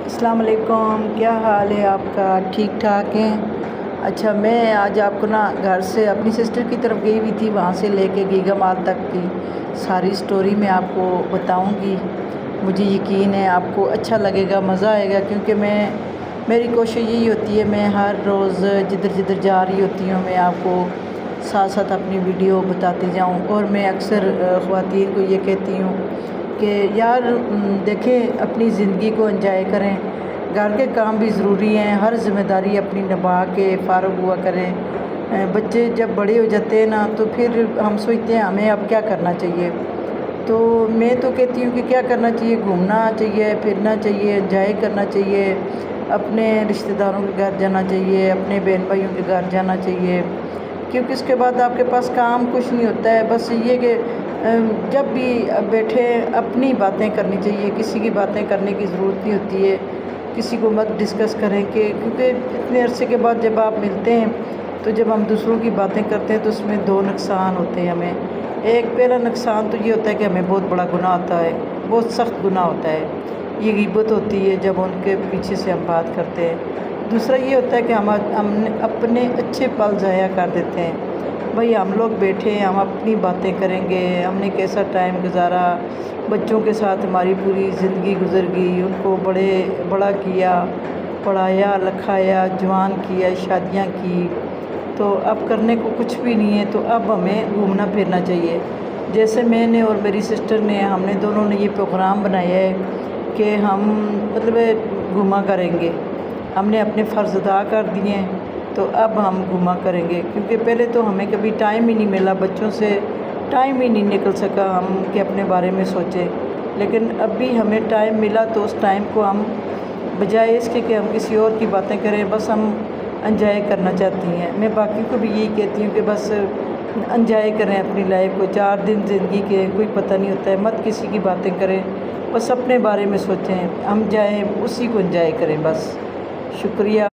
السلام علیکم، کیا حال ہے آپ کا؟ ٹھیک ٹھاک ہیں؟ اچھا، میں آج آپ کو گھر سے اپنی سسٹر کی طرف گئی ہوئی تھی، وہاں سے لے کے گیگا مال تک کی ساری سٹوری میں آپ کو بتاؤں گی۔ مجھے یقین ہے آپ کو اچھا لگے گا، مزہ آئے گا، کیونکہ میری کوشش یہی ہوتی ہے، میں ہر روز جدھر جا رہی ہوتی ہوں میں آپ کو ساتھ ساتھ اپنی ویڈیو بتاتی جاؤں۔ اور میں اکثر خواتین کو یہ کہتی ہوں کہ یار دیکھیں، اپنی زندگی کو انجوائے کریں، گھر کے کام بھی ضروری ہیں، ہر ذمہ داری اپنی نبھا کے فارغ ہوا کریں۔ بچے جب بڑے ہو جاتے ہیں نا، تو پھر ہم سوچتے ہیں ہمیں اب کیا کرنا چاہیے۔ تو میں تو کہتی ہوں کہ کیا کرنا چاہیے، گھومنا چاہیے، پھرنا چاہیے، انجوائے کرنا چاہیے، اپنے رشتہ داروں کے گھر جانا چاہیے، اپنے بہن بھائیوں کے گھر جانا چاہیے، کیونکہ اس کے بعد آپ کے پاس کام کچھ نہیں ہوتا ہے۔ بس یہ کہ جب بھی بیٹھے اپنی باتیں کرنی چاہیے، کسی کی باتیں کرنے کی ضرورت نہیں ہوتی ہے، کسی کو مت ڈسکس کریں کیونکہ اتنے عرصے کے بعد جب آپ ملتے ہیں تو جب ہم دوسروں کی باتیں کرتے ہیں تو اس میں دو نقصان ہوتے ہیں ہمیں۔ ایک پہلا نقصان تو یہ ہوتا ہے کہ ہمیں بہت بڑا گناہ ہوتا ہے، بہت سخت گناہ ہوتا ہے، یہ غیبت ہوتی ہے جب ان کے پیچھے سے ہم بات کرتے ہیں۔ دوسرا یہ ہوتا ہے کہ ہم اپنے اچھے پل ضائع کر دیتے ہیں۔ بھئی ہم لوگ بیٹھے ہیں، ہم اپنی باتیں کریں گے، ہم نے کیسا ٹائم گزارا، بچوں کے ساتھ ہماری پوری زندگی گزر گئی، ان کو بڑا کیا، پڑھایا لکھایا، جوان کیا، شادیاں کی، تو اب کرنے کو کچھ بھی نہیں ہے۔ تو اب ہمیں گھومنا پھرنا چاہیے۔ جیسے میں نے اور میری سسٹر نے، ہم نے دونوں نے یہ پروگرام بنایا ہے کہ ہم گھوما کریں گے۔ ہم نے اپنے فرض ادا کر دیے ہیں، تو اب ہم گھوما کریں گے، کیونکہ پہلے تو ہمیں کبھی ٹائم ہی نہیں ملا، بچوں سے ٹائم ہی نہیں نکل سکا ہم کہ اپنے بارے میں سوچیں۔ لیکن اب بھی ہمیں ٹائم ملا تو اس ٹائم کو ہم بجائے اس کے کہ ہم کسی اور کی باتیں کریں، بس ہم انجوائے کرنا چاہتی ہیں۔ میں باقی کو بھی یہی کہتی ہوں کہ بس انجوائے کریں اپنی لائف کو، 4 دن زندگی کے کوئی پتہ نہیں ہوتا ہے، مت کسی کی باتیں کریں، بس اپنے بارے میں سوچیں، ہم جائیں اسی کو انجوائے کریں بس۔ شکریہ۔